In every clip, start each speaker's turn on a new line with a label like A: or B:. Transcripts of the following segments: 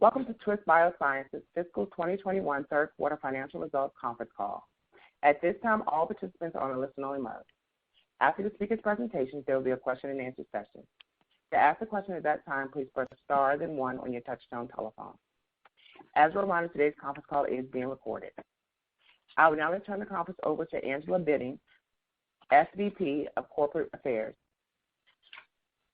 A: Welcome to TWST Bioscience's Fiscal 2021 Third Quarter Financial Results Conference Call. At this time, all participants are on a listen-only mode. After the speaker's presentation, there will be a question-and-answer session. To ask a question at that time, please press star then 1 on your touch-tone telephone. As a reminder, today's conference call is being recorded. I will now turn the conference over to Angela Bidding, SVP of Corporate Affairs.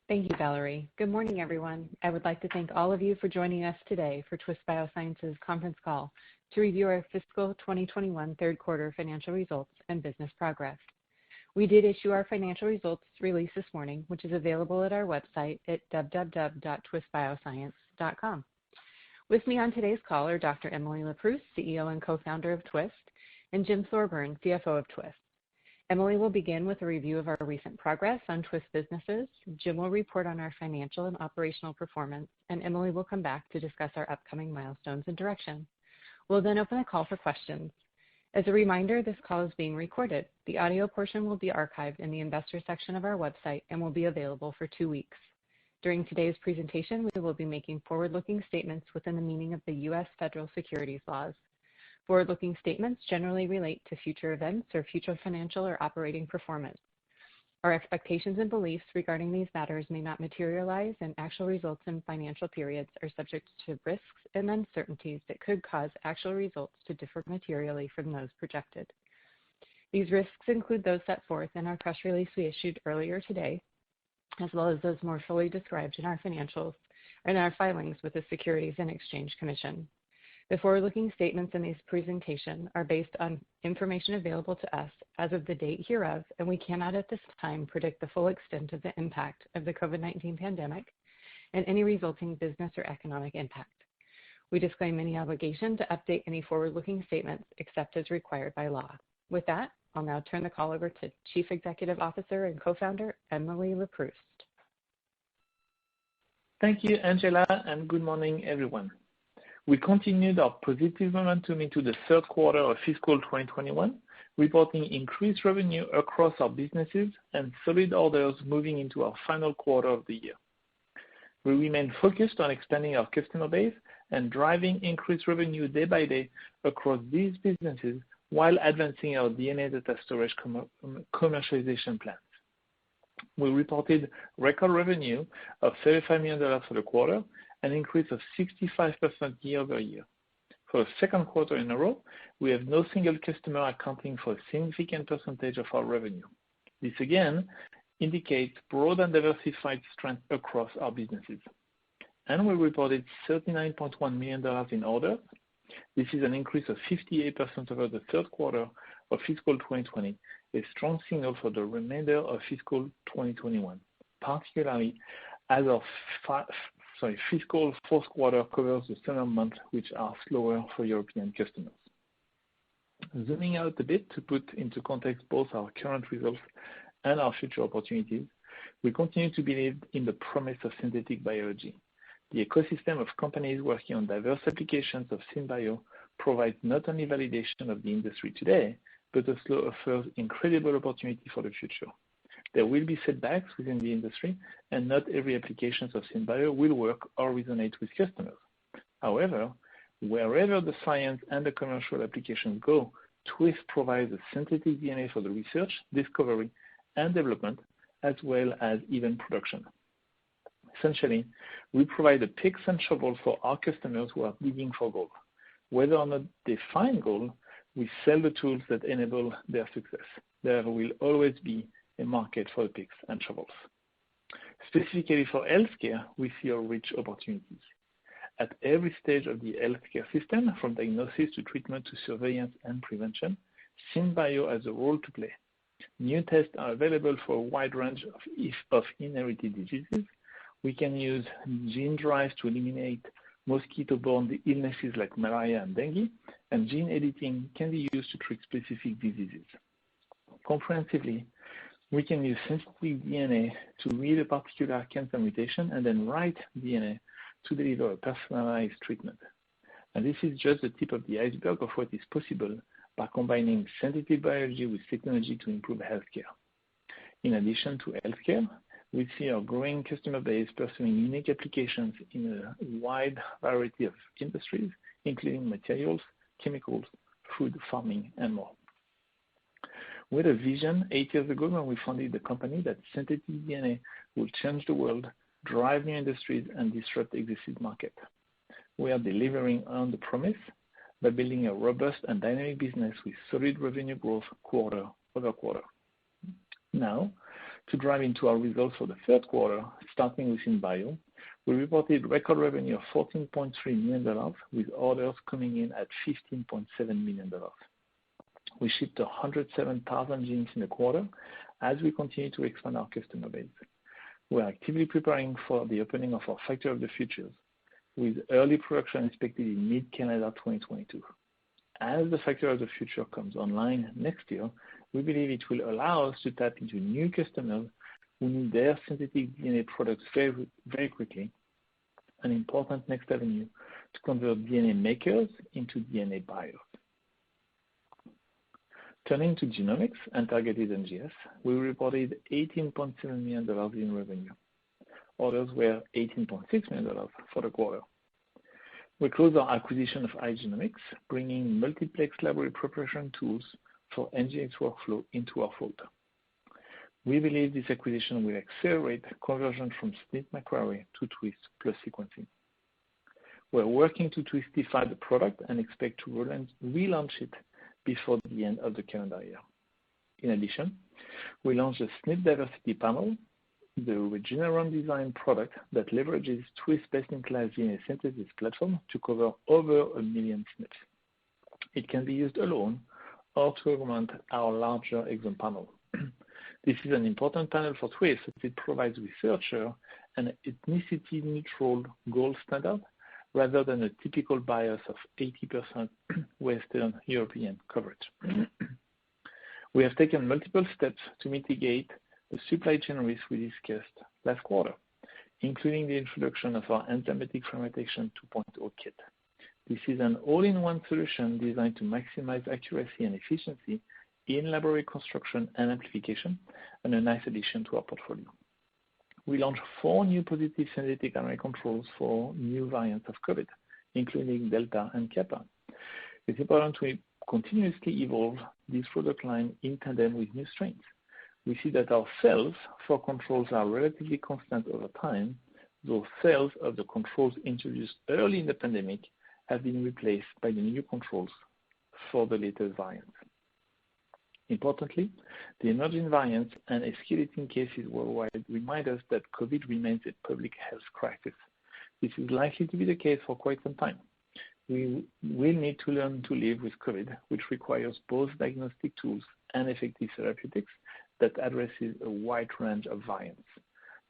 B: Thank you, Valerie. Good morning, everyone. I would like to thank all of you for joining us today for TWST Bioscience's conference call to review our fiscal 2021 third quarter financial results and business progress. We did issue our financial results release this morning, which is available at our website at www.twstbioscience.com. With me on today's call are Dr. Emily Leproust, CEO and co-founder of TWST, and Jim Thorburn, CFO of TWST. Emily will begin with a review of our recent progress on TWST businesses. Jim will report on our financial and operational performance, and Emily will come back to discuss our upcoming milestones and direction. We'll then open the call for questions. As a reminder, this call is being recorded. The audio portion will be archived in the investor section of our website and will be available for 2 weeks. During today's presentation, we will be making forward-looking statements within the meaning of the U.S. federal securities laws. Forward-looking statements generally relate to future events or future financial or operating performance. Our expectations and beliefs regarding these matters may not materialize, and actual results in financial periods are subject to risks and uncertainties that could cause actual results to differ materially from those projected. These risks include those set forth in our press release we issued earlier today, as well as those more fully described in our financials and our filings with the Securities and Exchange Commission. The forward-looking statements in this presentation are based on information available to us as of the date hereof, and we cannot at this time predict the full extent of the impact of the COVID-19 pandemic and any resulting business or economic impact. We disclaim any obligation to update any forward-looking statements except as required by law. With that, I'll now turn the call over to Chief Executive Officer and co-founder Emily Leproust.
C: Thank you, Angela, and good morning, everyone. We continued our positive momentum into the third quarter of fiscal 2021, reporting increased revenue across our businesses and solid orders moving into our final quarter of the year. We remain focused on expanding our customer base and driving increased revenue day by day across these businesses while advancing our DNA data storage commercialization plans. We reported record revenue of $35 million for the quarter, an increase of 65% year over year. For the second quarter in a row, we have no single customer accounting for a significant percentage of our revenue. This again indicates broad and diversified strength across our businesses. And we reported $39.1 million in orders. This is an increase of 58% over the third quarter of fiscal 2020, a strong signal for the remainder of fiscal 2021, particularly as our fiscal fourth quarter covers the summer months, which are slower for European customers. Zooming out a bit to put into context both our current results and our future opportunities, we continue to believe in the promise of synthetic biology. The ecosystem of companies working on diverse applications of SynBio provides not only validation of the industry today, but also offers incredible opportunity for the future. There will be setbacks within the industry, and not every application of SynBio will work or resonate with customers. However, wherever the science and the commercial applications go, TWST provides a synthetic DNA for the research, discovery, and development, as well as even production. Essentially, we provide a picks and shovels for our customers who are digging for gold. Whether or not they find gold, we sell the tools that enable their success. There will always be a market for the picks and shovels. Specifically for healthcare, we see rich opportunities. At every stage of the healthcare system, from diagnosis to treatment to surveillance and prevention, SynBio has a role to play. New tests are available for a wide range of inherited diseases. We can use gene drives to eliminate mosquito-borne illnesses like malaria and dengue, and gene editing can be used to treat specific diseases. Comprehensively, we can use synthetic DNA to read a particular cancer mutation and then write DNA to deliver a personalized treatment. And this is just the tip of the iceberg of what is possible by combining synthetic biology with technology to improve healthcare. In addition to healthcare, We see our growing customer base pursuing unique applications in a wide variety of industries, including materials, chemicals, food, farming, and more. We had a vision 8 years ago when we founded the company that synthetic DNA would change the world, drive new industries, and disrupt the existing market. We are delivering on the promise by building a robust and dynamic business with solid revenue growth quarter over quarter. Now, to dive into our results for the third quarter, starting within Bio, we reported record revenue of $14.3 million, with orders coming in at $15.7 million. We shipped 107,000 genes in the quarter as we continue to expand our customer base. We are actively preparing for the opening of our Factory of the Future, with early production expected in mid-calendar 2022. As the Factory of the Future comes online next year, we believe it will allow us to tap into new customers who need their synthetic DNA products very, very quickly, an important next avenue to convert DNA makers into DNA buyers. Turning to genomics and targeted NGS, we reported $18.7 million in revenue. Orders were $18.6 million for the quarter. We closed our acquisition of iGenomics, bringing multiplex library preparation tools for NGS workflow into our fold. We believe this acquisition will accelerate conversion from SNP microarray to Twist plus sequencing. We're working to Twistify the product and expect to relaunch it before the end of the calendar year. In addition, we launched a SNP diversity panel, the Regeneron design product that leverages Twist best-in-class DNA synthesis platform to cover over 1 million SNPs. It can be used alone or to augment our larger exome panel. This is an important panel for Twist as it provides researcher an ethnicity-neutral gold standard rather than a typical bias of 80% Western European coverage. We have taken multiple steps to mitigate the supply chain risk we discussed last quarter, including the introduction of our enzymatic fermentation 2.0 kit. This is an all-in-one solution designed to maximize accuracy and efficiency in library construction and amplification, and a nice addition to our portfolio. We launched 4 new positive synthetic RNA controls for new variants of COVID, including Delta and Kappa. It's important to continuously evolve this product line in tandem with new strains. We see that our sales for controls are relatively constant over time, though sales of the controls introduced early in the pandemic have been replaced by the new controls for the latest variants. Importantly, the emerging variants and escalating cases worldwide remind us that COVID remains a public health crisis. This is likely to be the case for quite some time. We will need to learn to live with COVID, which requires both diagnostic tools and effective therapeutics that addresses a wide range of variants.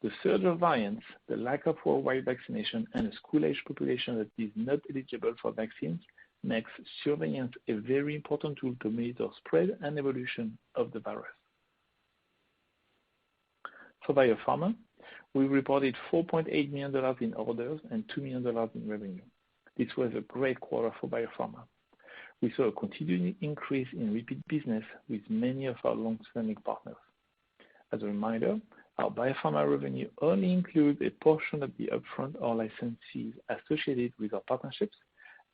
C: The surge of variants, the lack of worldwide vaccination, and a school-age population that is not eligible for vaccines makes surveillance a very important tool to monitor spread and evolution of the virus. For biopharma, we reported $4.8 million in orders and $2 million in revenue. This was a great quarter for biopharma. We saw a continuing increase in repeat business with many of our long-standing partners. As a reminder, our biopharma revenue only includes a portion of the upfront or license fees associated with our partnerships,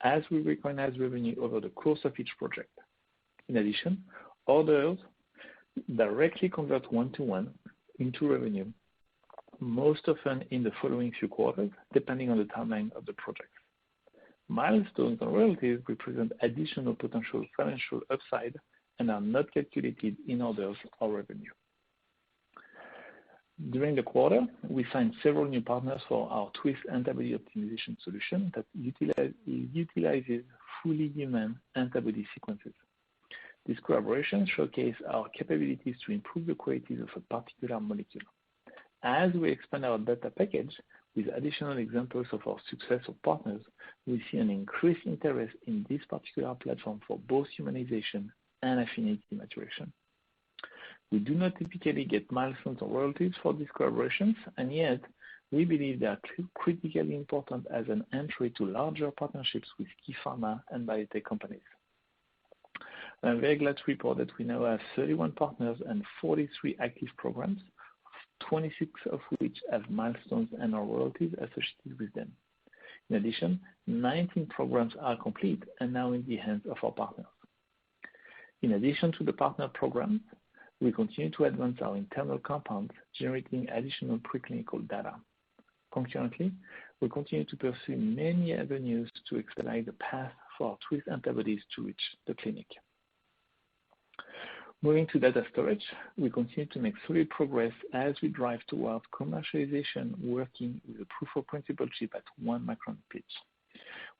C: as we recognize revenue over the course of each project. In addition, orders directly convert one-to-one into revenue, most often in the following few quarters, depending on the timeline of the project. Milestones and royalties represent additional potential financial upside and are not calculated in orders or revenue. During the quarter, we signed several new partners for our Twist antibody optimization solution that utilizes fully human antibody sequences. These collaborations showcase our capabilities to improve the qualities of a particular molecule. As we expand our data package with additional examples of our successful partners, we see an increased interest in this particular platform for both humanization and affinity maturation. We do not typically get milestones or royalties for these collaborations, and yet we believe they are critically important as an entry to larger partnerships with key pharma and biotech companies. I'm very glad to report that we now have 31 partners and 43 active programs 26 of which have milestones and or royalties associated with them. In addition, 19 programs are complete and now in the hands of our partners. In addition to the partner programs, we continue to advance our internal compounds, generating additional preclinical data. Concurrently, we continue to pursue many avenues to expedite the path for our Twist antibodies to reach the clinic. Moving to data storage, we continue to make solid progress as we drive towards commercialization, working with a proof of principle chip at 1 micron pitch.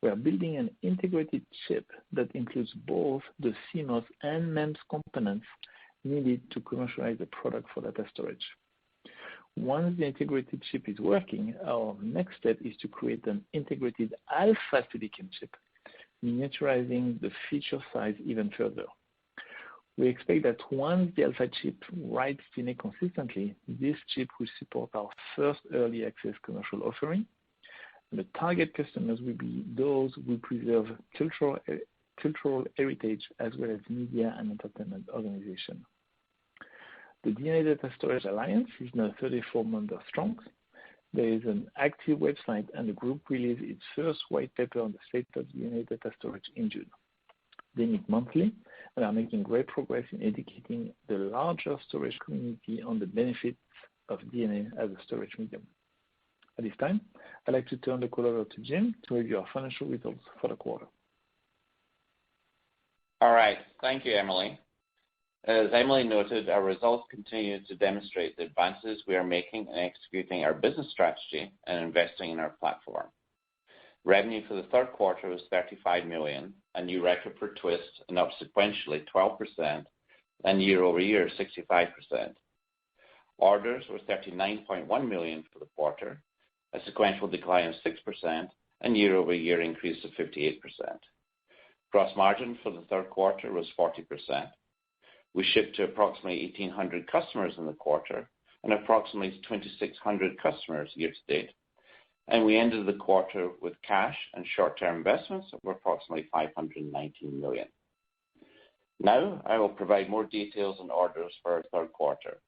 C: We are building an integrated chip that includes both the CMOS and MEMS components needed to commercialize the product for data storage. Once the integrated chip is working, our next step is to create an integrated alpha silicon chip, miniaturizing the feature size even further. We expect that once the alpha chip writes DNA consistently, this chip will support our first early access commercial offering. The target customers will be those who preserve cultural heritage as well as media and entertainment organizations. The DNA Data Storage Alliance is now 34 members strong. There is an active website, and the group released its first white paper on the state of DNA data storage in June. They meet monthly and are making great progress in educating the larger storage community on the benefits of DNA as a storage medium. At this time, I'd like to turn the call over to Jim to review our financial results for the quarter.
D: All right. Thank you, Emily. As Emily noted, our results continue to demonstrate the advances we are making in executing our business strategy and investing in our platform. Revenue for the third quarter was $35 million, a new record for Twist, and up sequentially 12%, and year over year 65%. Orders were $39.1 million for the quarter, a sequential decline of 6%, and year over year increase of 58%. Gross margin for the third quarter was 40%. We shipped to approximately 1,800 customers in the quarter and approximately 2,600 customers year to date. And we ended the quarter with cash and short-term investments of approximately $519 million. Now I will provide more details on orders for our third quarter.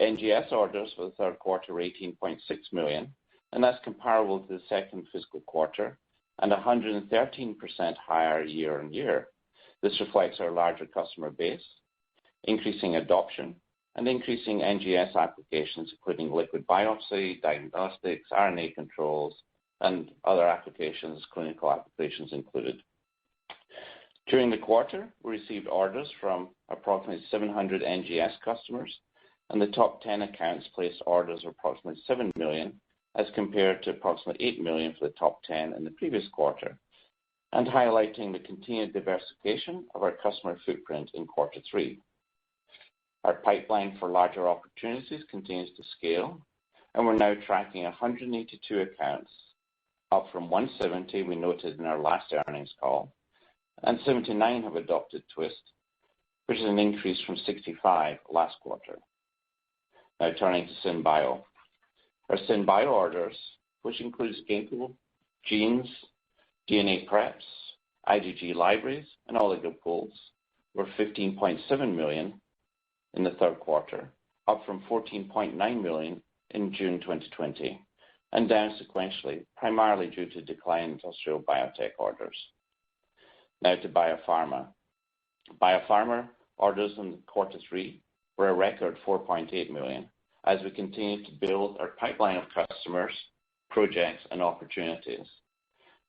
D: NGS orders for the third quarter were $18.6 million, and that's comparable to the second fiscal quarter and 113% higher year on year. This reflects our larger customer base, increasing adoption, and increasing NGS applications, including liquid biopsy, diagnostics, RNA controls, and other applications, clinical applications included. During the quarter, we received orders from approximately 700 NGS customers, and the top 10 accounts placed orders of approximately $7 million as compared to approximately $8 million for the top 10 in the previous quarter, and highlighting the continued diversification of our customer footprint in quarter three. Our pipeline for larger opportunities continues to scale, and we're now tracking 182 accounts, up from 170 we noted in our last earnings call, and 79 have adopted Twist, which is an increase from 65 last quarter. Now turning to SynBio. Our SynBio orders, which includes Ginkgo, genes, DNA preps, IgG libraries, and oligo pools, were $15.7 million in the third quarter, up from $14.9 million in June 2020, and down sequentially, primarily due to decline in industrial biotech orders. Now to biopharma. Biopharma orders in quarter three were a record $4.8 million, as we continue to build our pipeline of customers, projects, and opportunities.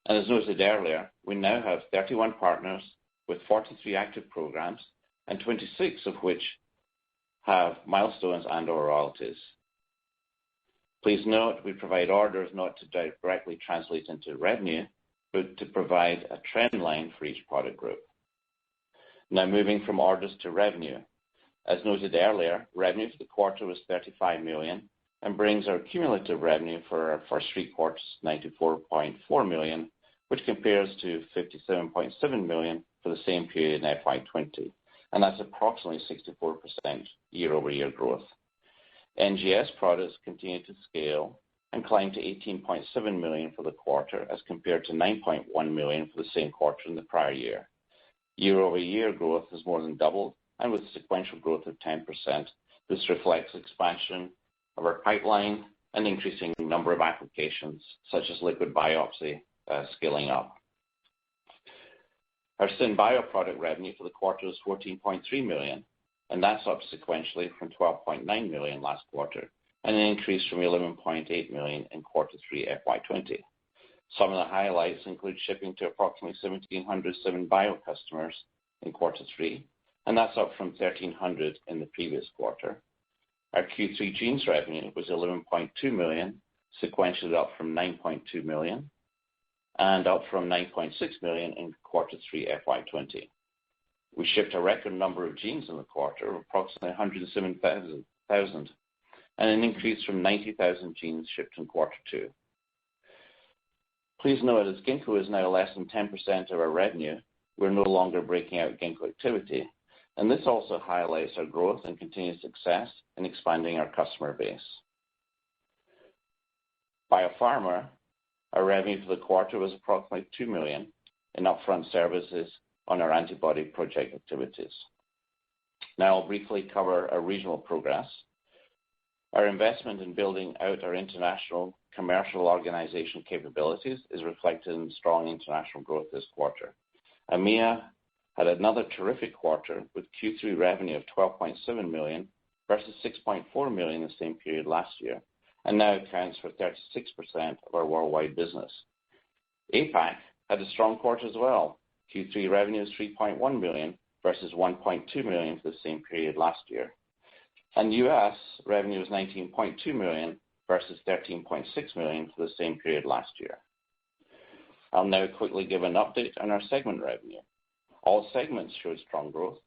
D: And as noted earlier, we now have 31 partners with 43 active programs, and 26 of which have milestones and or royalties. Please note we provide orders not to directly translate into revenue, but to provide a trend line for each product group. Now moving from orders to revenue. As noted earlier, revenue for the quarter was $35 million and brings our cumulative revenue for our first three quarters to $94.4 million, which compares to $57.7 million for the same period in FY20. And that's approximately 64% year-over-year growth. NGS products continue to scale and climb to $18.7 million for the quarter as compared to $9.1 million for the same quarter in the prior year. Year-over-year growth has more than doubled, and with sequential growth of 10%, this reflects expansion of our pipeline and increasing number of applications such as liquid biopsy scaling up. Our SynBio product revenue for the quarter was $14.3 million, and that's up sequentially from $12.9 million last quarter, and an increase from $11.8 million in quarter 3 FY20. Some of the highlights include shipping to approximately 1,700 SynBio customers in quarter 3, and that's up from 1,300 in the previous quarter. Our Q3 genes revenue was $11.2 million, sequentially up from $9.2 million, and up from $9.6 million in quarter 3 FY20. We shipped a record number of genes in the quarter, approximately 107,000, and an increase from 90,000 genes shipped in quarter 2. Please note, as Ginkgo is now less than 10% of our revenue, we're no longer breaking out Ginkgo activity, and this also highlights our growth and continued success in expanding our customer base. Biopharma, our revenue for the quarter was approximately $2 million in upfront services on our antibody project activities. Now I'll briefly cover our regional progress. Our investment in building out our international commercial organization capabilities is reflected in strong international growth this quarter. EMEA had another terrific quarter with Q3 revenue of $12.7 million versus $6.4 million in the same period last year, and now accounts for 36% of our worldwide business. APAC had a strong quarter as well. Q3 revenue is $3.1 million versus $1.2 million for the same period last year. And U.S. revenue is $19.2 million versus $13.6 million for the same period last year. I'll now quickly give an update on our segment revenue. All segments showed strong growth.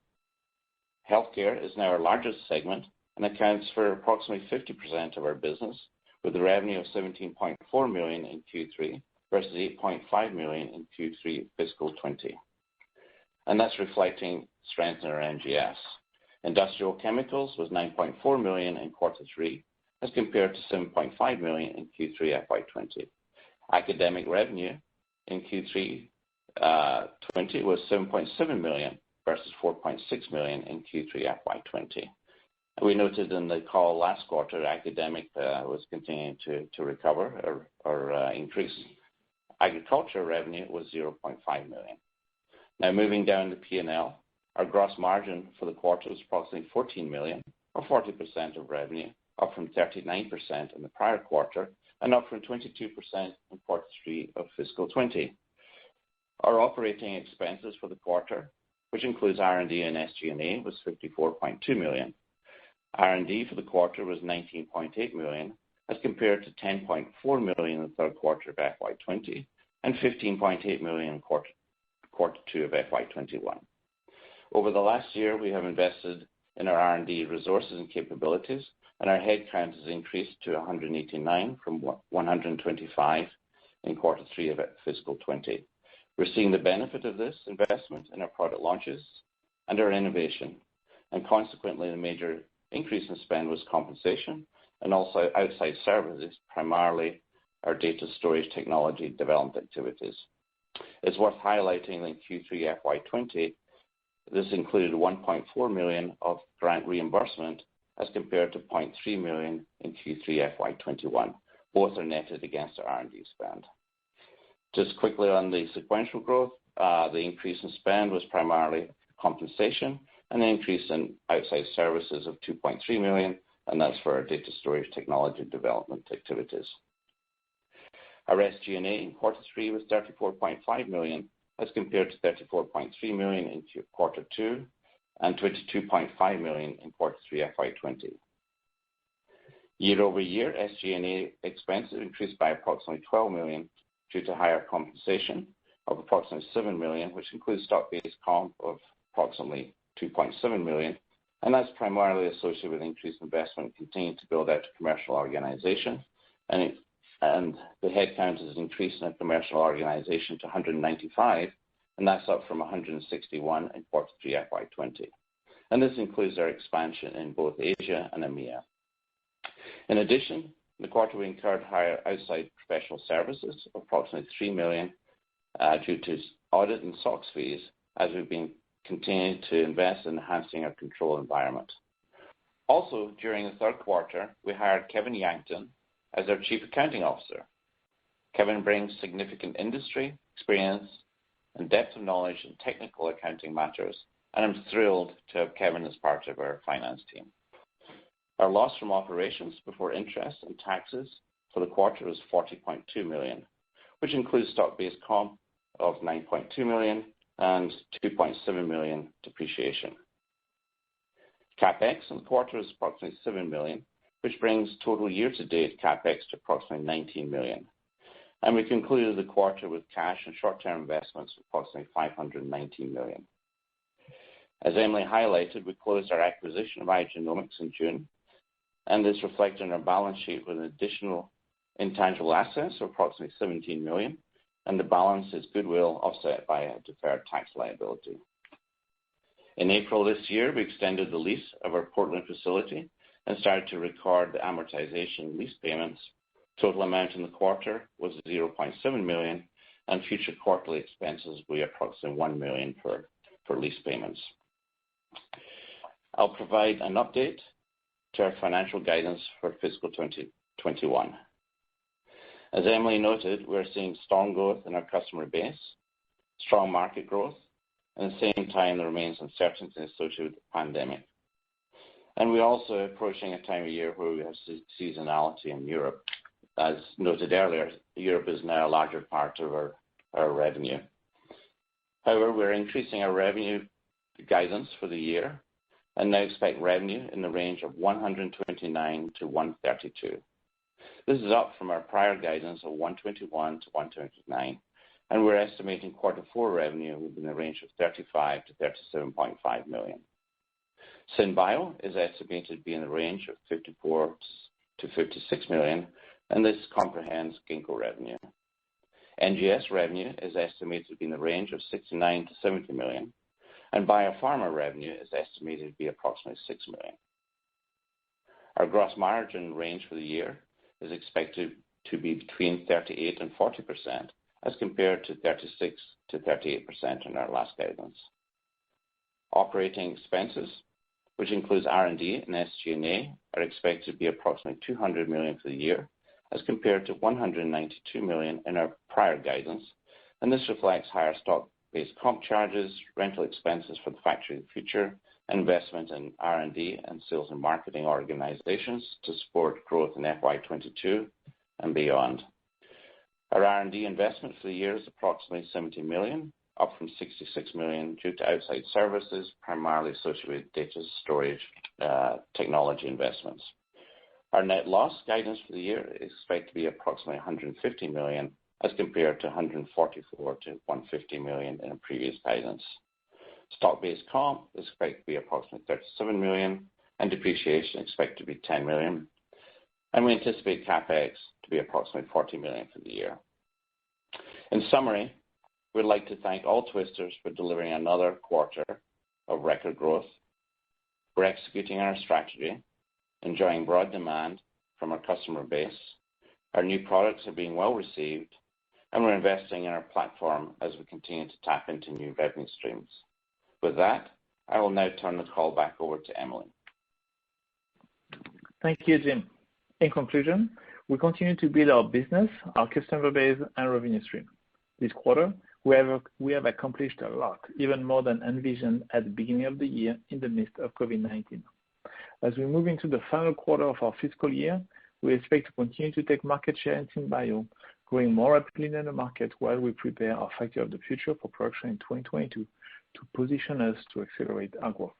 D: Healthcare is now our largest segment and accounts for approximately 50% of our business, with a revenue of $17.4 million in Q3 versus $8.5 million in Q3 fiscal 20. And that's reflecting strength in our NGS. Industrial chemicals was $9.4 million in quarter 3 as compared to $7.5 million in Q3 FY20. Academic revenue in Q3 20 was $7.7 million versus $4.6 million in Q3 FY20. We noted in the call last quarter, academic was continuing to recover or increase. Agriculture revenue was $0.5 million. Now moving down the P&L, our gross margin for the quarter was approximately $14 million, or 40% of revenue, up from 39% in the prior quarter, and up from 22% in quarter 3 of fiscal 20. Our operating expenses for the quarter, which includes R&D and SG&A, was $54.2 million. R&D for the quarter was $19.8 million, as compared to $10.4 million in the third quarter of FY20 and $15.8 million in quarter 2 of FY21. Over the last year, we have invested in our R&D resources and capabilities, and our headcount has increased to 189 from 125 in quarter 3 of fiscal 20. We're seeing the benefit of this investment in our product launches and our innovation, and consequently the major increase in spend was compensation and also outside services, primarily our data storage technology development activities. It's worth highlighting that in Q3 FY20, this included $1.4 million of grant reimbursement as compared to $0.3 million in Q3 FY21. Both are netted against our R&D spend. Just quickly on the sequential growth, the increase in spend was primarily compensation and an increase in outside services of $2.3 million, and that's for our data storage technology development activities. Our SG&A in quarter 3 was $34.5 million as compared to $34.3 million in quarter 2 and $22.5 million in quarter 3 FY20. Year over year, SG&A expenses increased by approximately $12 million due to higher compensation of approximately $7 million, which includes stock-based comp of approximately $2.7 million, and that's primarily associated with increased investment continuing to build out a commercial organization, and the headcount has increased in a commercial organization to 195, and that's up from 161 in quarter 3 FY20. And this includes our expansion in both Asia and EMEA. In addition, in the quarter we incurred higher outside professional services of approximately $3 million due to audit and SOX fees as we've been continuing to invest in enhancing our control environment. Also, during the third quarter, we hired Kevin Yankton as our Chief Accounting Officer. Kevin brings significant industry experience and depth of knowledge in technical accounting matters, and I'm thrilled to have Kevin as part of our finance team. Our loss from operations before interest and taxes for the quarter was $40.2 million, which includes stock-based comp of $9.2 million and $2.7 million depreciation. CapEx in the quarter is approximately $7 million, which brings total year-to-date CapEx to approximately $19 million. And we concluded the quarter with cash and short-term investments of approximately $519 million. As Emily highlighted, we closed our acquisition of iGenomics in June, and this reflected on our balance sheet with an additional intangible assets of approximately $17 million, and the balance is goodwill offset by a deferred tax liability. In April this year, we extended the lease of our Portland facility and started to record the amortization lease payments. Total amount in the quarter was $0.7 million, and future quarterly expenses will be approximately $1 million for lease payments. I'll provide an update to our financial guidance for fiscal 2021. As Emily noted, we're seeing strong growth in our customer base, strong market growth, and at the same time there remains uncertainty associated with the pandemic. And we're also approaching a time of year where we have seasonality in Europe. As noted earlier, Europe is now a larger part of our revenue. However, we're increasing our revenue guidance for the year and now expect revenue in the range of 129 to 132. This is up from our prior guidance of 121 to 129, and we're estimating quarter four revenue within the range of 35 to 37.5 million. SynBio is estimated to be in the range of 54 to 56 million, and this comprehends Ginkgo revenue. NGS revenue is estimated to be in the range of 69 to 70 million, and biopharma revenue is estimated to be approximately 6 million. Our gross margin range for the year is expected to be between 38 and 40%, as compared to 36 to 38% in our last guidance. Operating expenses, which includes R&D and SG&A, are expected to be approximately $200 million for the year, as compared to $192 million in our prior guidance, and this reflects higher stock-based comp charges, rental expenses for the Factory of the Future, and investment in R&D and sales and marketing organizations to support growth in FY22 and beyond. Our R&D investment for the year is approximately $70 million, up from $66 million due to outside services, primarily associated with data storage technology investments. Our net loss guidance for the year is expected to be approximately $150 million, as compared to $144 to $150 million in a previous guidance. Stock-based comp is expected to be approximately $37 million, and depreciation is expected to be $10 million. And we anticipate CapEx to be approximately $40 million for the year. In summary, we'd like to thank all Twisters for delivering another quarter of record growth. We're executing our strategy, enjoying broad demand from our customer base. Our new products are being well received, and we're investing in our platform as we continue to tap into new revenue streams. With that, I will now turn the call back over to Emily.
C: Thank you, Jim. In conclusion, we continue to build our business, our customer base, and revenue stream. This quarter, we have accomplished a lot, even more than envisioned at the beginning of the year in the midst of COVID-19. As we move into the final quarter of our fiscal year, we expect to continue to take market share in SynBio, growing more rapidly than the market while we prepare our Factory of the Future for production in 2022 to position us to accelerate our growth.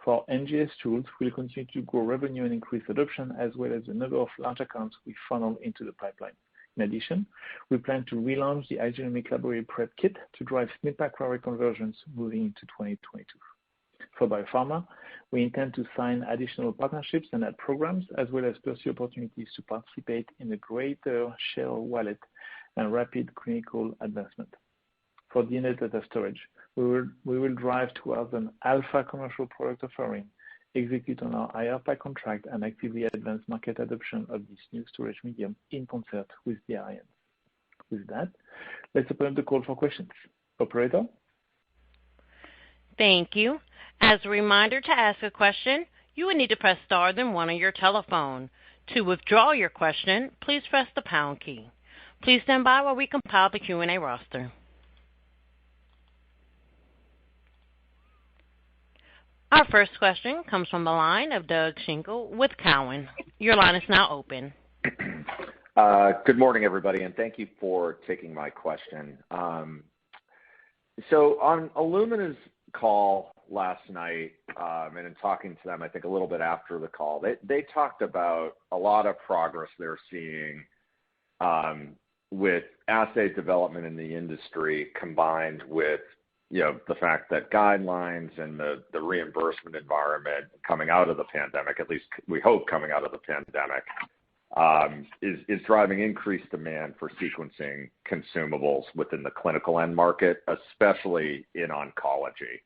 C: For our NGS tools, we'll continue to grow revenue and increase adoption, as well as the number of large accounts we funnel into the pipeline. In addition, we plan to relaunch the iGenomics Library Prep Kit to drive SNP array conversions moving into 2022. For biopharma, we intend to sign additional partnerships and add programs, as well as pursue opportunities to participate in the greater share of wallet and rapid clinical advancement. For DNA data storage, we will drive towards an alpha commercial product offering, execute on our IARPA contract, and actively advance market adoption of this new storage medium in concert with the RINs. With that, let's open up the call for questions. Operator?
E: Thank you. As a reminder, to ask a question, you would need to press star then one on your telephone. To withdraw your question, please press the pound key. Please stand by while we compile the Q&A roster. Our first question comes from the line of Doug Schenkel with Cowen. Your line is now open.
F: Good morning, everybody, and thank you for taking my question. So on Illumina's call last night, and in talking to them, I think a little bit after the call, they talked about a lot of progress they're seeing with assay development in the industry, combined with the fact that guidelines and the reimbursement environment coming out of the pandemic, at least we hope coming out of the pandemic, is driving increased demand for sequencing consumables within the clinical end market, especially in oncology.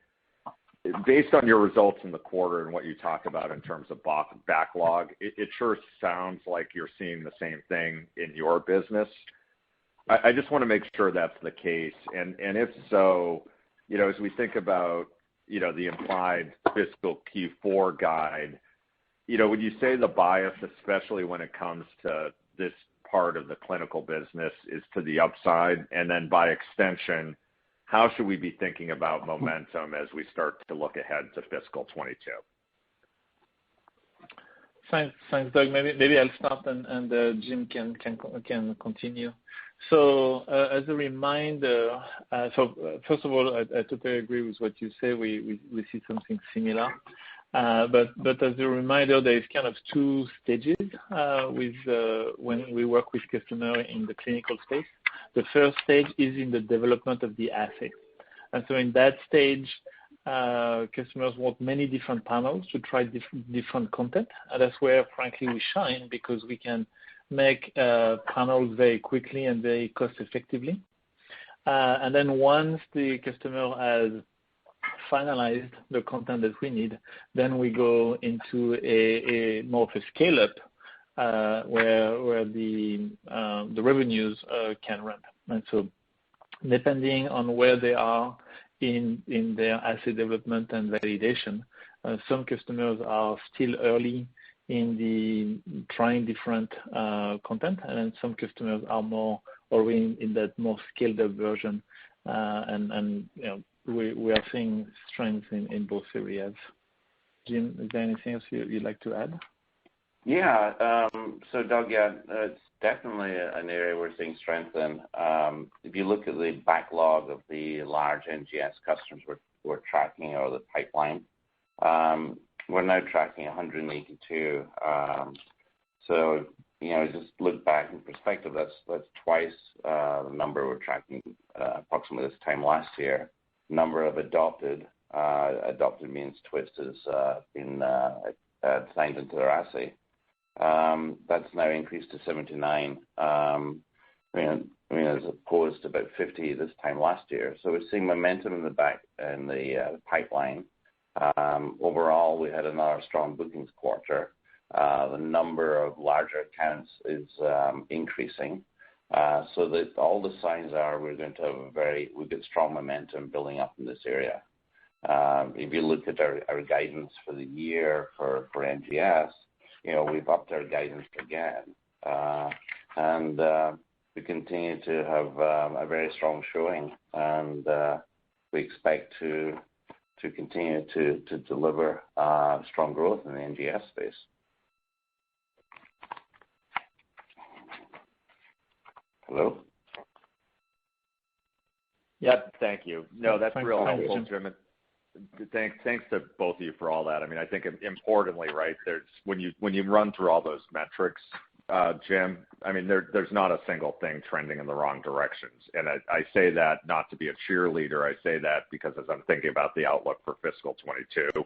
F: Based on your results in the quarter and what you talked about in terms of backlog, it sure sounds like you're seeing the same thing in your business. I just want to make sure that's the case, and if so, as we think about, the implied fiscal Q4 guide, would you say the bias, especially when it comes to this part of the clinical business, is to the upside? And then by extension, how should we be thinking about momentum as we start to look ahead to fiscal 22?
C: Thanks, Doug. Maybe I'll start and Jim can continue. So as a reminder, first of all, I totally agree with what you say. We see something similar, but as a reminder, there is kind of two stages when we work with customers in the clinical space. The first stage is in the development of the assay, and so in that stage, customers want many different panels to try different content, and that's where, frankly, we shine because we can make panels very quickly and very cost effectively. And then once the customer has finalized the content that we need, then we go into a more of a scale up where the revenues can ramp. And so depending on where they are in their assay development and validation, some customers are still early in the trying different content, and then some customers are more already in that more scaled up version, and we are seeing strength in both areas. Jim, is there anything else you'd like to add?
D: Yeah. So Doug, it's definitely an area we're seeing strength in. If you look at the backlog of the large NGS customers we're tracking, or the pipeline, we're now tracking 182. So just look back in perspective. That's twice the number we're tracking approximately this time last year. Number of adopted means Twist has been signed into their assay. That's now increased to 79. As opposed to about 50 this time last year. So we're seeing momentum in the pipeline. Overall, we had another strong bookings quarter. The number of larger accounts is increasing. So that all the signs are we're going to have we've got strong momentum building up in this area. If you look at our guidance for the year for NGS, we've upped our guidance again. And we continue to have a very strong showing, and we expect to continue to deliver strong growth in the NGS space. Hello?
F: Yep, thank you. No, that's real helpful,
C: Jim.
F: Jim. Thanks to both of you for all that. I mean, I think importantly, right, there's when you run through all those metrics, Jim, I mean, there's not a single thing trending in the wrong directions. And I say that not to be a cheerleader. I say that because as I'm thinking about the outlook for fiscal 22,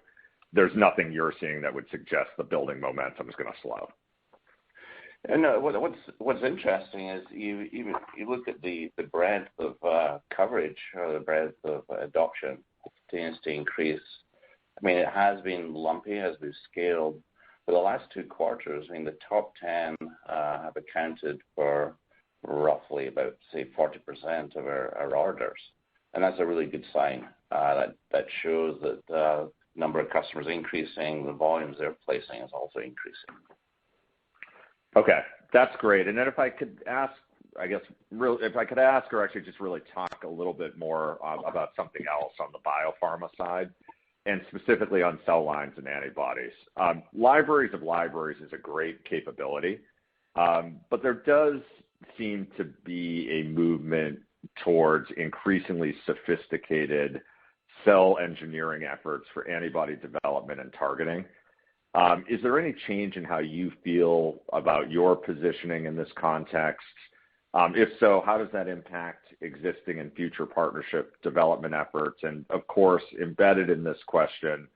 F: there's nothing you're seeing that would suggest the building momentum is going to slow.
D: And what's interesting is you look at the breadth of coverage, or the breadth of adoption continues to increase. I mean, it has been lumpy as we've scaled. For the last 2 quarters, I mean, the top 10 have accounted for roughly about, say, 40% of our orders. And that's a really good sign. That shows that number of customers increasing, the volumes they're placing is also increasing.
F: Okay, that's great. And then if I could ask, or actually just really talk a little bit more about something else on the biopharma side, and specifically on cell lines and antibodies. Libraries of libraries is a great capability, but there does seem to be a movement towards increasingly sophisticated cell engineering efforts for antibody development and targeting. Is there any change in how you feel about your positioning in this context? If so, how does that impact existing and future partnership development efforts? And of course, embedded in this question,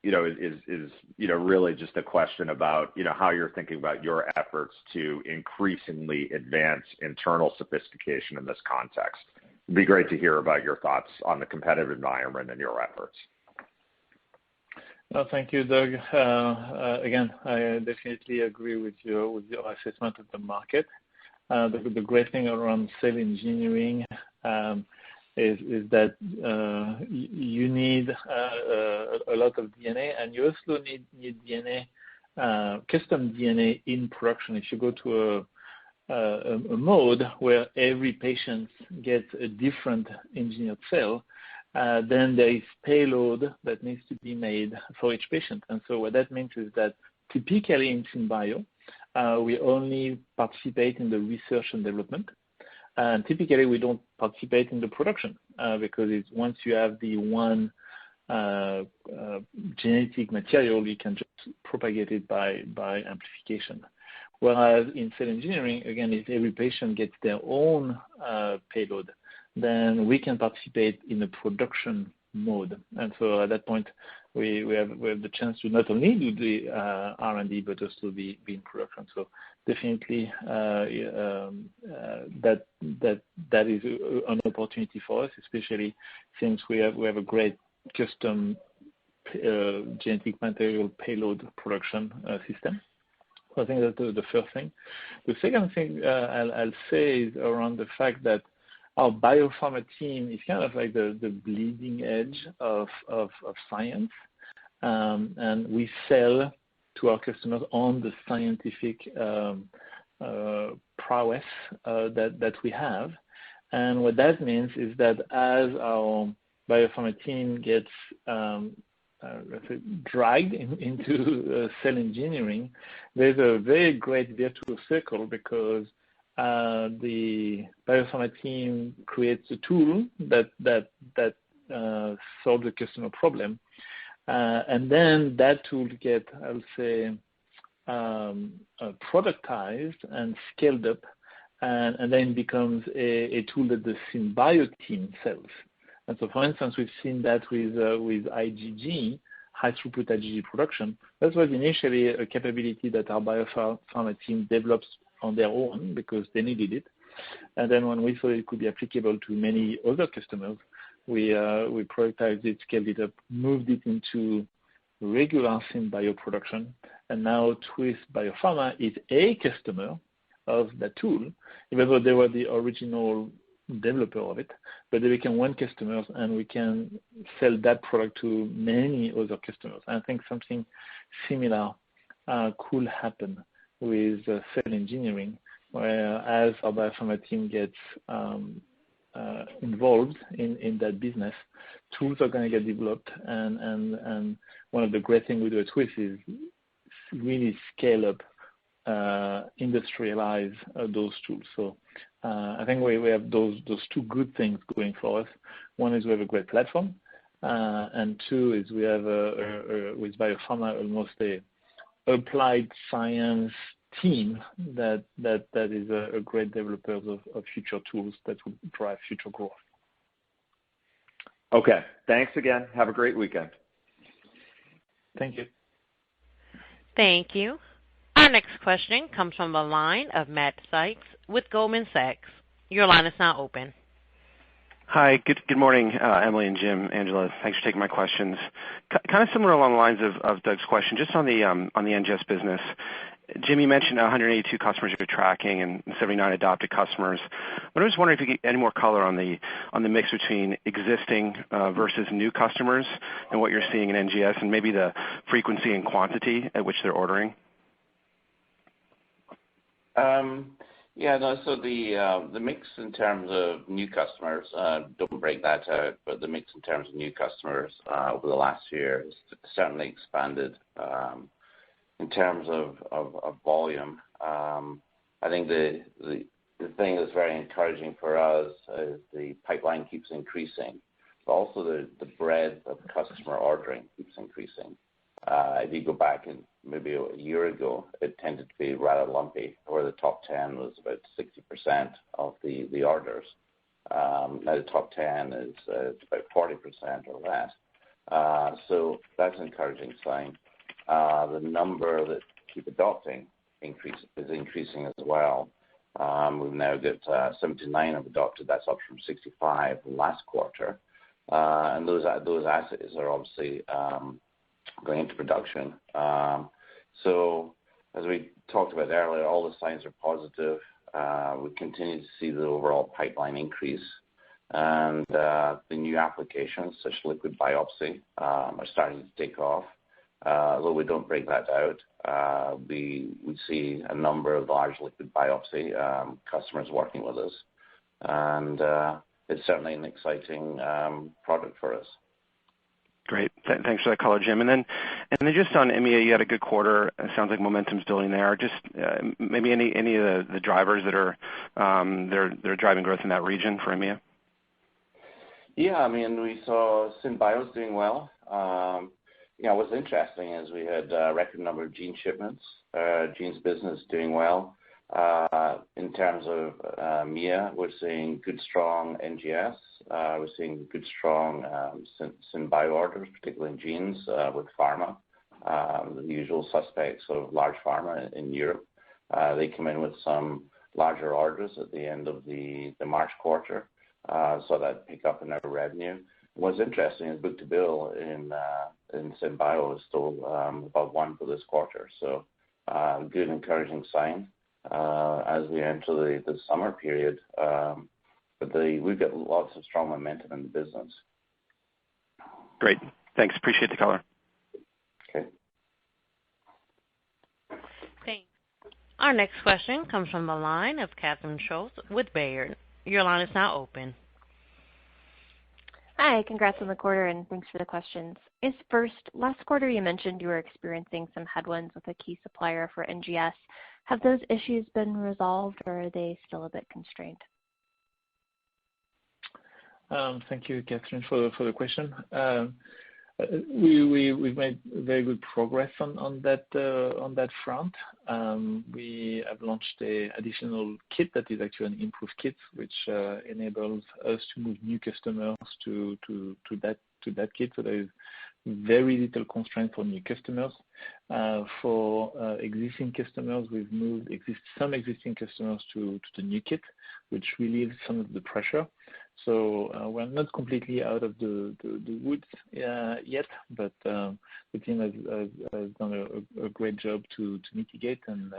F: is really just a question about, how you're thinking about your efforts to increasingly advance internal sophistication in this context. It'd be great to hear about your thoughts on the competitive environment and your efforts.
C: Well, thank you, Doug. Again, I definitely agree with your assessment of the market. The great thing around cell engineering is that you need a lot of DNA, and you also need DNA, custom DNA in production. If you go to a mode where every patient gets a different engineered cell, then there is payload that needs to be made for each patient. And so what that means is that typically in SynBio, we only participate in the research and development. And typically we don't participate in the production because once you have the one genetic material, you can just propagate it by amplification. Whereas in cell engineering, again, if every patient gets their own payload, then we can participate in the production mode. And so at that point, we have the chance to not only do the R&D, but also be in production. So definitely that is an opportunity for us, especially since we have a great custom genetic material payload production system. So I think that's the first thing. The second thing I'll say is around the fact that our biopharma team is kind of like the bleeding edge of science, and we sell to our customers on the scientific prowess that we have. And what that means is that as our biopharma team gets dragged into cell engineering, there's a very great virtuous circle because the biopharma team creates a tool that solves the customer problem, and then that tool gets, I would say, productized and scaled up, and then becomes a tool that the SynBio team sells. And so, for instance, we've seen that with IgG, high throughput IgG production. That was initially a capability that our biopharma team develops on their own because they needed it. And then when we saw it could be applicable to many other customers, we productized it, scaled it up, moved it into regular SynBio production, and now Twist Biopharma is a customer of that tool, even though they were the original developer of it, but they became one customer, and we can sell that product to many other customers. And I think something similar could happen with cell engineering, where as our biopharma team gets involved in that business, tools are going to get developed, and one of the great things we do at Twist is really scale up, industrialize those tools. So I think we have those two good things going for us. One is we have a great platform, and two is we have with biopharma almost a applied science team that is a great developer of future tools that will drive future growth.
F: Okay, thanks again. Have a great weekend.
C: Thank you.
E: Thank you. Our next question comes from the line of Matt Sykes with Goldman Sachs. Your line is now open.
G: Hi, good morning, Emily and Jim, Angela. Thanks for taking my questions. Kind of similar along the lines of Doug's question, just on the NGS business. Jim, you mentioned 182 customers you're tracking and 79 adopted customers. But I was wondering if you get any more color on the mix between existing versus new customers and what you're seeing in NGS, and maybe the frequency and quantity at which they're ordering.
D: So the mix in terms of new customers, don't break that out, but the mix in terms of new customers over the last year has certainly expanded. In terms of volume, I think the thing that's very encouraging for us is the pipeline keeps increasing, but also the breadth of customer ordering keeps increasing. If you go back in maybe a year ago, it tended to be rather lumpy, where the top 10 was about 60% of the orders. Now the top 10 is about 40% or less. So that's an encouraging sign. The number that keep adopting is increasing as well. We've now got 79 have adopted. That's up from 65 last quarter. And those assays are obviously going into production. So as we talked about earlier, all the signs are positive. We continue to see the overall pipeline increase. And the new applications, such as liquid biopsy, are starting to take off. Although we don't break that out, we see a number of large liquid biopsy customers working with us. And it's certainly an exciting product for us.
G: Great. Thanks for that color, Jim. And then just on EMEA, you had a good quarter. It sounds like momentum's building there. Just maybe any of the drivers that are they're driving growth in that region for EMEA?
D: Yeah, I mean, we saw SynBio's doing well. What's interesting is we had a record number of gene shipments. Gene's business doing well. In terms of EMEA, we're seeing good, strong NGS. We're seeing good, strong SynBio orders, particularly in genes with pharma, the usual suspects of large pharma in Europe. They come in with some larger orders at the end of the March quarter, so that pick up in their revenue. What's interesting is book-to-bill in SynBio is still above 1 for this quarter. So good, encouraging sign as we enter the summer period. But we've got lots of strong momentum in the business.
G: Great. Thanks. Appreciate the color.
D: Okay.
E: Thanks. Our next question comes from the line of Catherine Schulte with Baird. Your line is now open.
H: Hi, congrats on the quarter, and thanks for the questions. First, last quarter you mentioned you were experiencing some headwinds with a key supplier for NGS. Have those issues been resolved, or are they still a bit constrained?
C: Thank you, Catherine, for the question. We've made very good progress on that front. We have launched an additional kit that is actually an improved kit, which enables us to move new customers to that kit. So there is very little constraint for new customers. For existing customers, we've moved some existing customers to the new kit, which relieves some of the pressure. So we're not completely out of the woods yet, but the team has done a great job to mitigate, and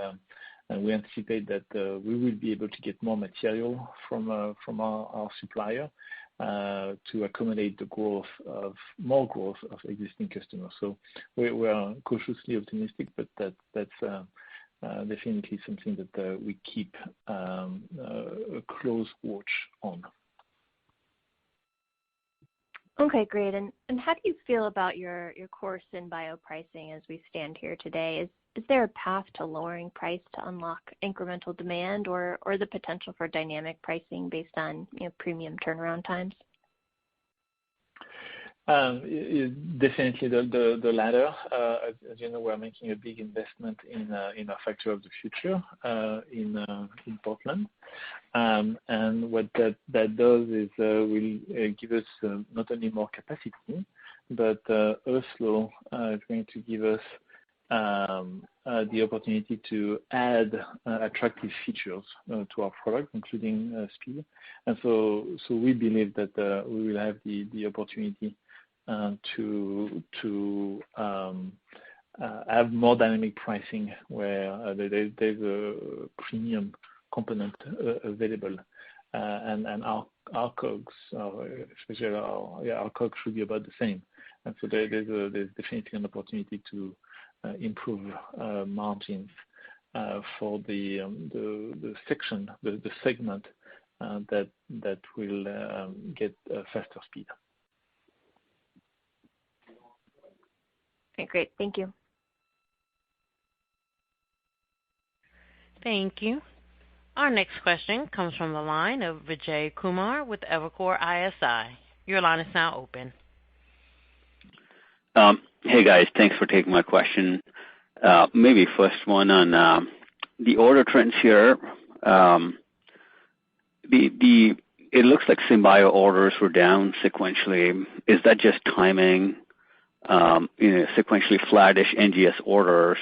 C: we anticipate that we will be able to get more material from our supplier to accommodate more growth of existing customers. So we are cautiously optimistic, but that's definitely something that we keep a close watch on.
H: Okay, great. And how do you feel about your core SynBio pricing as we stand here today? Is there a path to lowering price to unlock incremental demand, or the potential for dynamic pricing based on premium turnaround times?
C: Definitely the latter. As you know, we're making a big investment in our factory of the future in Portland, and what that does is will give us not only more capacity, but also it's going to give us the opportunity to add attractive features to our product, including speed. And so we believe that we will have the opportunity to have more dynamic pricing where there's a premium component available, and our COGS, especially our COGS, should be about the same. And so there's definitely an opportunity to improve margins for the segment that will get faster speed.
H: Okay, great. Thank you.
E: Thank you. Our next question comes from the line of Vijay Kumar with Evercore ISI. Your line is now open.
I: Hey guys, thanks for taking my question. Maybe first one on the order trends here. It looks like SynBio orders were down sequentially. Is that just timing? Sequentially flattish NGS orders.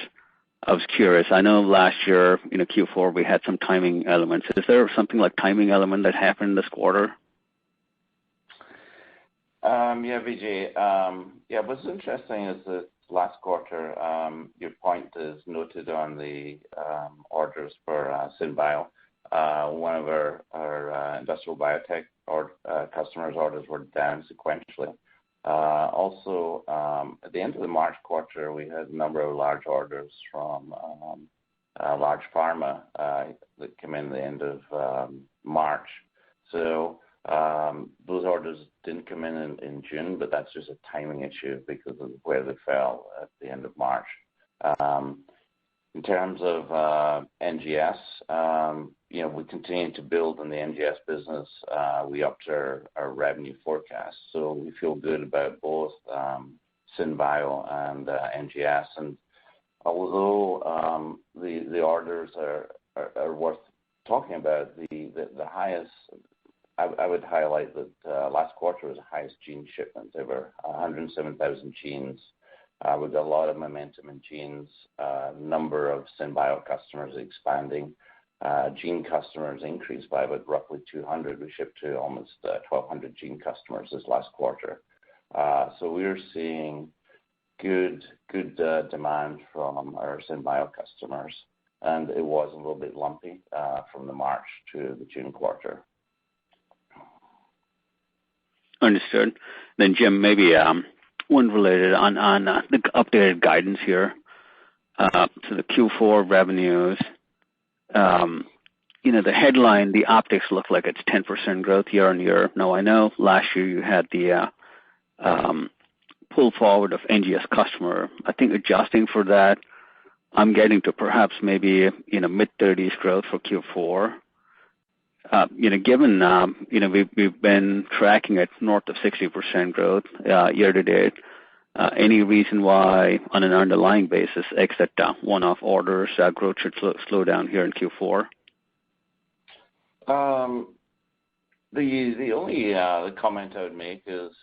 I: I was curious. I know last year, Q4, we had some timing elements. Is there something like timing element that happened this quarter?
D: Yeah, Vijay. What's interesting is that last quarter, your point is noted on the orders for SynBio. One of our industrial biotech customers' orders were down sequentially. Also, at the end of the March quarter, we had a number of large orders from large pharma that came in the end of March. So those orders didn't come in June, but that's just a timing issue because of where they fell at the end of March. In terms of NGS, we continue to build in the NGS business. We upped our revenue forecast, so we feel good about both SynBio and NGS. And although the orders are worth talking about, the highest, I would highlight that last quarter was the highest gene shipment ever, 107,000 genes. We've got a lot of momentum in genes. Number of SynBio customers expanding. Gene customers increased by about roughly 200. We shipped to almost 1,200 gene customers this last quarter. So we're seeing good demand from our SynBio customers, and it was a little bit lumpy from the March to the June quarter.
I: Understood. Then Jim, maybe one related on the updated guidance here. So the Q4 revenues, the headline, the optics look like it's 10% growth year on year. Now I know last year you had the pull forward of NGS customer. I think adjusting for that, I'm getting to perhaps maybe mid-30s growth for Q4. Given we've been tracking at north of 60% growth year to date. Any reason why, on an underlying basis, except one-off orders, growth should slow down here in Q4?
D: The only comment I would make is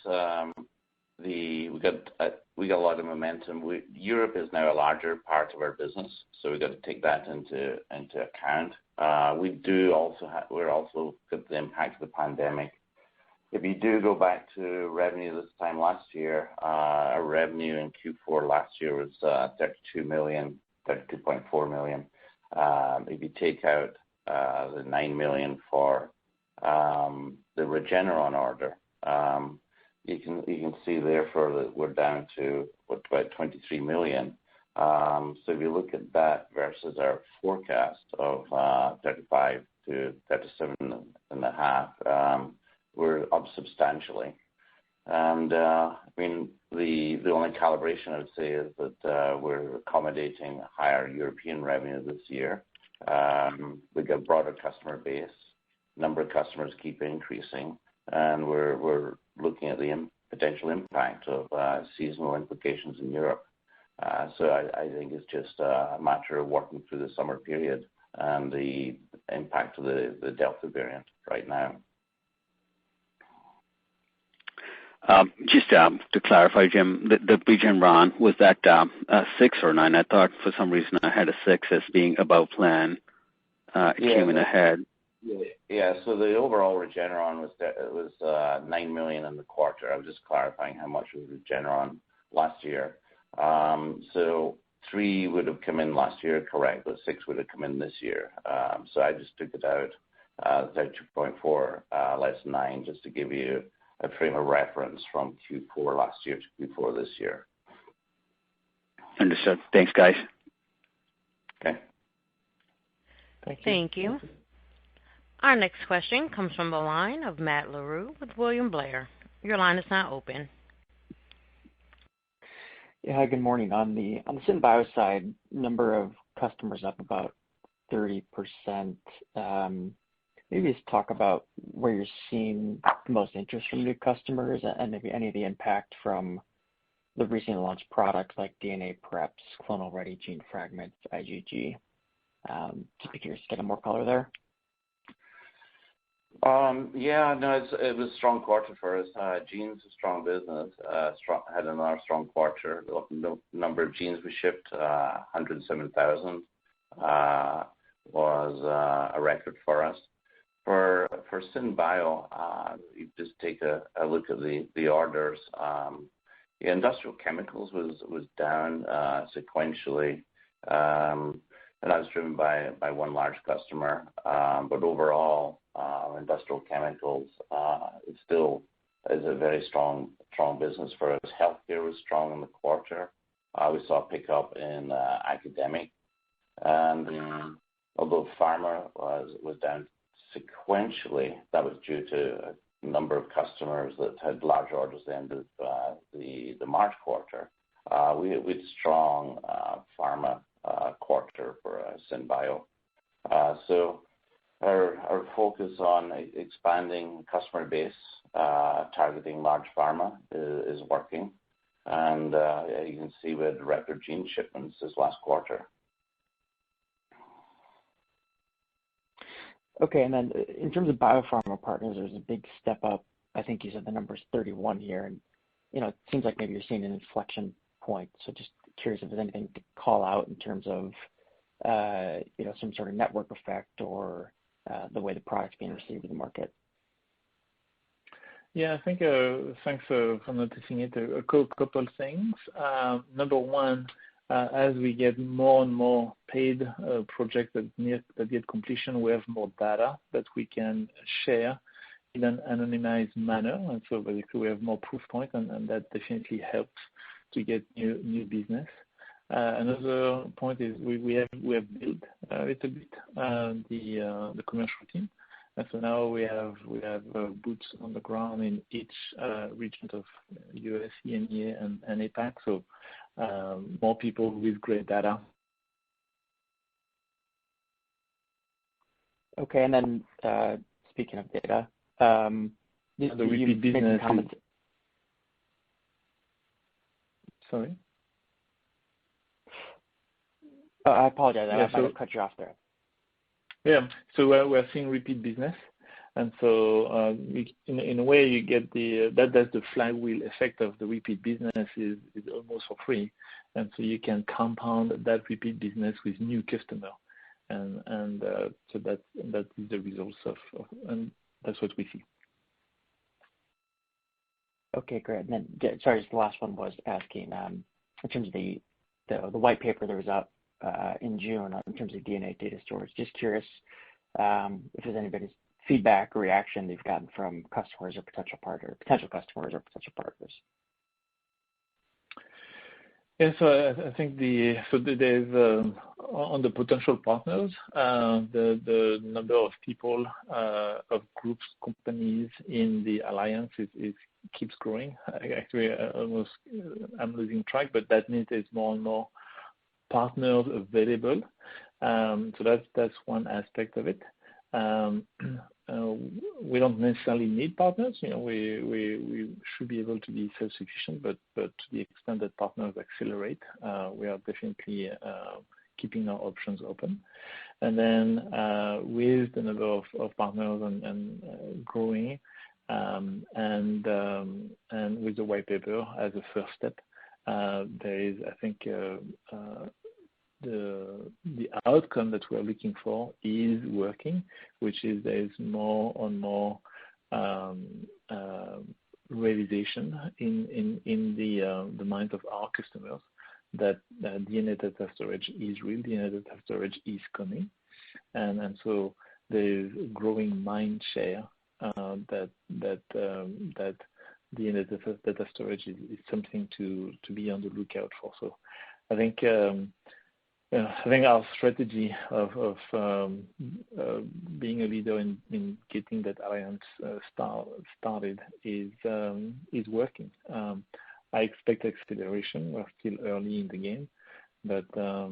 D: we got a lot of momentum. Europe is now a larger part of our business, so we've got to take that into account. We're also got the impact of the pandemic. If you do go back to revenue this time last year, our revenue in Q4 last year was $32.4 million. If you take out the $9 million for the Regeneron order, you can see therefore that we're down to about $23 million. So if you look at that versus our forecast of 35 to 37.5, we're up substantially. And the only calibration I would say is that we're accommodating higher European revenue this year. We've got a broader customer base. Number of customers keep increasing, and we're looking at the potential impact of seasonal implications in Europe. So I think it's just a matter of working through the summer period and the impact of the Delta variant right now.
I: Just to clarify, Jim, the Regeneron, was that a 6 or 9? I thought for some reason I had a 6 as being above plan. It came in ahead.
D: Yeah, so the overall Regeneron was $9 million in the quarter. I was just clarifying how much was Regeneron last year. So 3 would have come in last year, correct, but 6 would have come in this year. So I just took it out, 2.4 less 9, just to give you a frame of reference from Q4 last year to Q4 this year.
I: Understood. Thanks, guys.
D: Okay.
E: Thank you. Our next question comes from the line of Matt Larew with William Blair. Your line is now open.
J: Yeah, hi, good morning. On the SynBio side, number of customers up about 30%. Maybe just talk about where you're seeing the most interest from new customers and maybe any of the impact from the recently launched products like DNA preps, clonal ready gene fragments, IgG. Just be curious to get more color there.
D: Yeah, no, it was a strong quarter for us. Genes, a strong business, had another strong quarter. The number of genes we shipped, 107,000, was a record for us. For SynBio, you just take a look at the orders. Industrial chemicals was down sequentially, and that was driven by one large customer. But overall, industrial chemicals is still a very strong business for us. Healthcare was strong in the quarter. We saw a pickup in academic, and although pharma was down sequentially, that was due to a number of customers that had large orders at the end of the March quarter. We had strong pharma quarter for SynBio. So our focus on expanding customer base, targeting large pharma is working, and you can see we had record gene shipments this last quarter.
J: Okay, and then in terms of biopharma partners, there's a big step up. I think you said the number's 31 here, and it seems like maybe you're seeing an inflection point. So just curious if there's anything to call out in terms of some sort of network effect or the way the product's being received in the market.
C: Yeah, I think thanks for noticing it. A couple things. Number one, as we get more and more paid projects that get completion, we have more data that we can share in an anonymized manner, and so basically we have more proof points, and that definitely helps to get new business. Another point is we have built a little bit the commercial team, and so now we have boots on the ground in each region of US, EMEA, and APAC. So more people with great data.
J: Okay, and then speaking of data,
C: the repeat business. Sorry.
J: I apologize. I might have cut you off there.
C: Yeah, so we're seeing repeat business, and so in a way you get that's the flywheel effect of the repeat business is almost for free, and so you can compound that repeat business with new customer, and so that is the results of and that's what we see.
J: Okay, great. And then, sorry, the last one was asking in terms of the white paper that was up in June in terms of DNA data storage. Just curious if there's anybody's feedback or reaction they've gotten from customers or potential customers or potential partners.
C: Yeah, so I think there's on the potential partners, the number of people, of groups, companies in the alliance keeps growing. Actually, I'm losing track, but that means there's more and more partners available. So that's one aspect of it. We don't necessarily need partners. We should be able to be self-sufficient, but to the extent that partners accelerate, we are definitely keeping our options open. And then with the number of partners and growing, and with the white paper as a first step, there is, I think, the outcome that we're looking for is working, which is there is more and more realization in the minds of our customers that DNA data storage is real, DNA data storage is coming, and so there's growing mind share that DNA data storage is something to be on the lookout for. So I think our strategy of being a leader in getting that alliance started is working. I expect acceleration. We're still early in the game, but I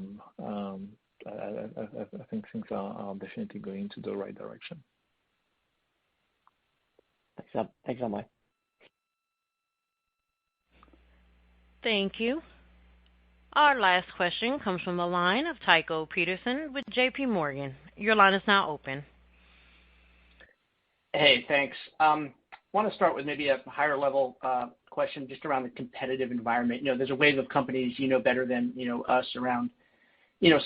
C: think things are definitely going into the right direction.
J: Thanks, Emily.
E: Thank you. Our last question comes from the line of Tycho Peterson with J.P. Morgan. Your line is now open.
K: Hey, thanks. Want to start with maybe a higher level question just around the competitive environment. There's a wave of companies better than us around.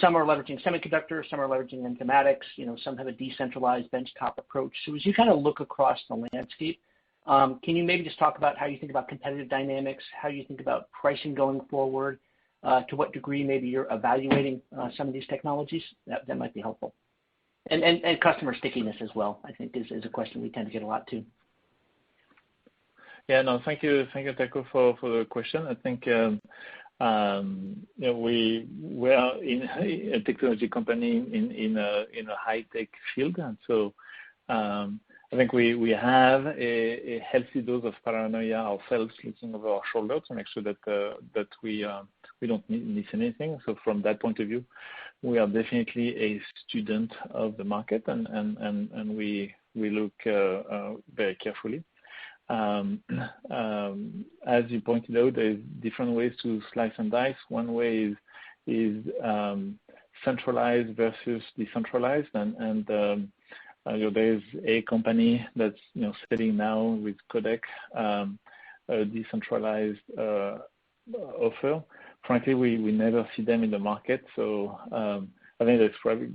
K: Some are leveraging semiconductors, some are leveraging informatics. Some have a decentralized benchtop approach. So as you kind of look across the landscape, can you maybe just talk about how you think about competitive dynamics, how you think about pricing going forward, to what degree maybe you're evaluating some of these technologies? That might be helpful. And customer stickiness as well, I think, is a question we tend to get a lot too.
C: Yeah, no, thank you, Tycho, for the question. I think we are in a technology company in a high tech field, and so I think we have a healthy dose of paranoia ourselves, looking over our shoulder to make sure that we don't miss anything. So from that point of view, we are definitely a student of the market, and we look very carefully. As you pointed out, there's different ways to slice and dice. One way is centralized versus decentralized, and there's a company that's selling now with Codec a decentralized offer. Frankly, we never see them in the market, so I think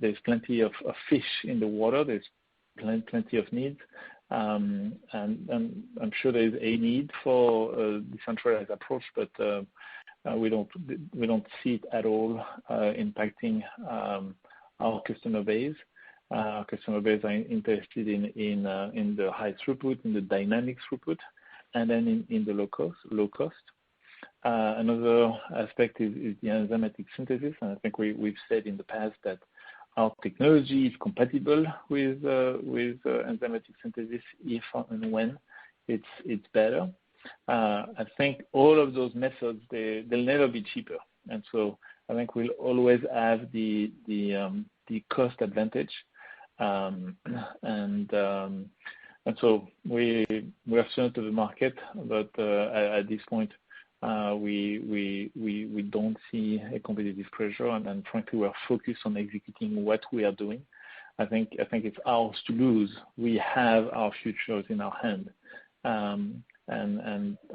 C: there's plenty of fish in the water. There's plenty of needs. And I'm sure there's a need for a decentralized approach, but we don't see it at all impacting our customer base. Our customer base are interested in the high throughput, in the dynamic throughput, and then in the low cost. Another aspect is the enzymatic synthesis, and I think we've said in the past that our technology is compatible with enzymatic synthesis if and when it's better. I think all of those methods they'll never be cheaper, and so I think we'll always have the cost advantage, and so we are students to the market, but at this point we don't see a competitive pressure, and frankly, we are focused on executing what we are doing. I think it's ours to lose. We have our futures in our hand, and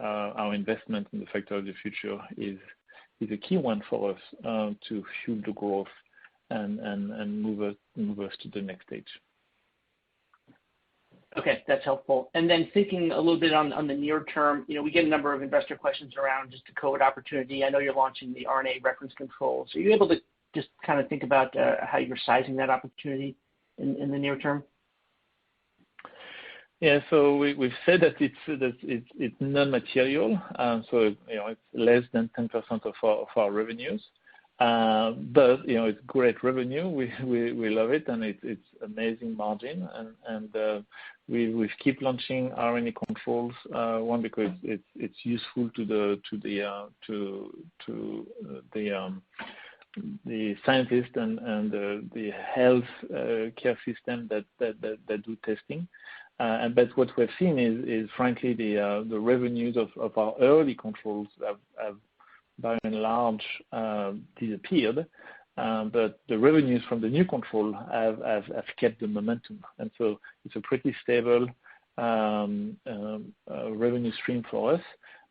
C: our investment in the Factory of the Future is a key one for us to fuel the growth and move us to the next stage.
K: Okay, that's helpful. And then thinking a little bit on the near term, we get a number of investor questions around just the COVID opportunity. I know you're launching the RNA reference controls. Are you able to just kind of think about how you're sizing that opportunity in the near term?
C: Yeah, so we've said that it's non-material, so it's less than 10% of our revenues. But it's great revenue. We love it, and it's amazing margin. And we keep launching RNA controls. One, because it's useful to the scientists and the health care system that do testing. But what we've seen is frankly the revenues of our early controls have by and large disappeared, but the revenues from the new control have kept the momentum, and so it's a pretty stable revenue stream for us.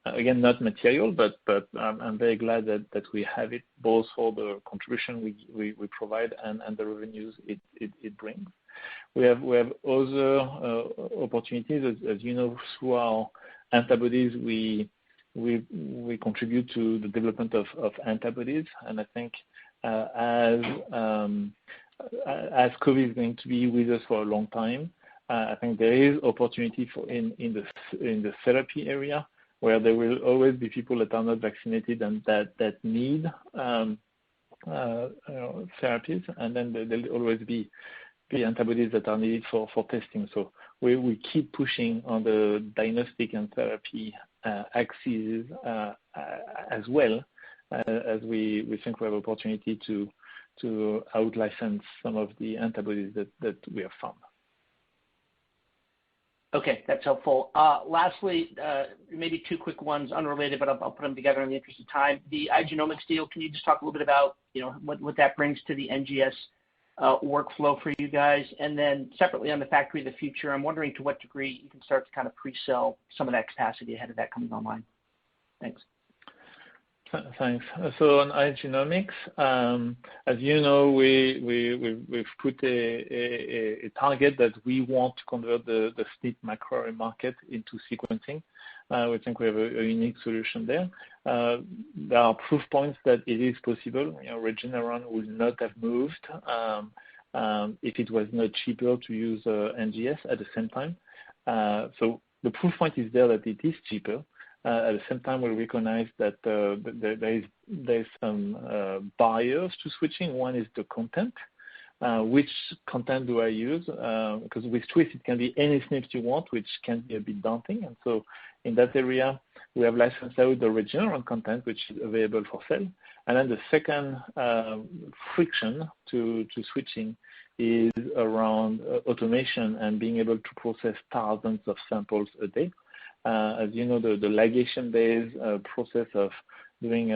C: Again, not material, but I'm very glad that we have it both for the contribution we provide and the revenues it brings. We have other opportunities, as you know, through our antibodies. We we contribute to the development of antibodies. And I think as COVID is going to be with us for a long time, I think there is opportunity in the therapy area, where there will always be people that are not vaccinated and that need therapies, and then there'll always be antibodies that are needed for testing. So we keep pushing on the diagnostic and therapy axes as well, as we think we have opportunity to out-license some of the antibodies that we have found.
K: Okay, that's helpful. Lastly, maybe two quick ones, unrelated, but I'll put them together in the interest of time. The iGenomics deal, can you just talk a little bit about what that brings to the NGS workflow for you guys? And then separately on the Factory of the Future, I'm wondering to what degree you can start to kind of pre-sell some of that capacity ahead of that coming online. Thanks.
C: Thanks. So on iGenomics, as you know, we've put a target that we want to convert the SNP microarray market into sequencing. We think we have a unique solution there. There are proof points that it is possible. Regeneron would not have moved if it was not cheaper to use NGS at the same time. So the proof point is there that it is cheaper. At the same time, we recognize that there is some barriers to switching. One is the content. Which content do I use? Because with Twist, it can be any SNPs you want, which can be a bit daunting. And so in that area, we have licensed out the Regeneron content, which is available for sale. And then the second friction to switching is around automation and being able to process thousands of samples a day. As you know, the ligation-based process of doing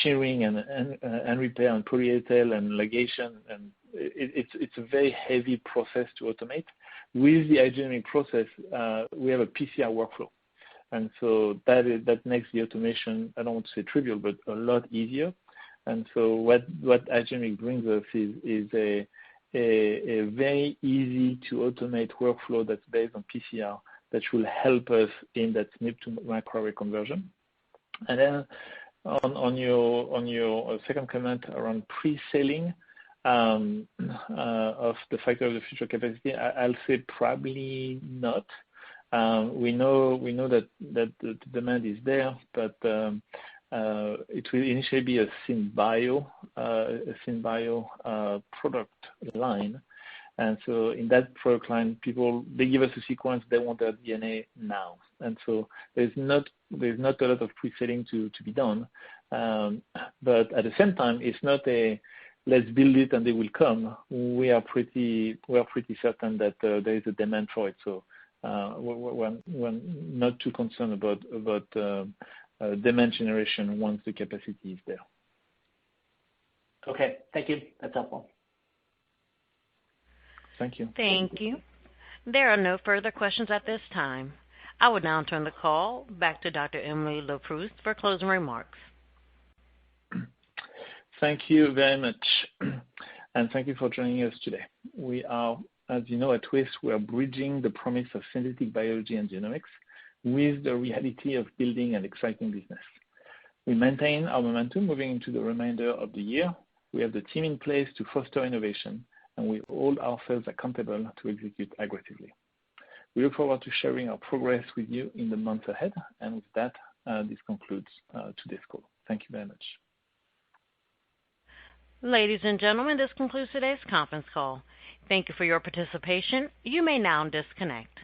C: shearing and repair and polyethyl and ligation, and it's a very heavy process to automate. With the iGenomics process, we have a PCR workflow, and so that makes the automation, I don't want to say trivial, but a lot easier. And so what iGenomics brings us is a very easy to automate workflow that's based on PCR that will help us in that SNP to microarray conversion. And then on your second comment around pre-selling of the Factory of the Future capacity, I'll say probably not. We know that the demand is there, but it will initially be a SynBio product line. And so in that product line, they give us a sequence, they want their DNA now. And so there's not a lot of pre-selling to be done. But at the same time, it's not a let's build it and they will come. We are pretty certain that there is a demand for it. So we're not too concerned about demand generation once the capacity is there.
K: Okay, thank you. That's helpful.
C: Thank you.
E: Thank you. There are no further questions at this time. I would now turn the call back to Dr. Emily Leproust for closing remarks.
C: Thank you very much, and thank you for joining us today. We are, as you know, at Twist, we are bridging the promise of synthetic biology and genomics with the reality of building an exciting business. We maintain our momentum moving into the remainder of the year. We have the team in place to foster innovation, and we hold ourselves accountable to execute aggressively. We look forward to sharing our progress with you in the months ahead. And with that, this concludes today's call. Thank you very much.
E: Ladies and gentlemen, this concludes today's conference call. Thank you for your participation. You may now disconnect.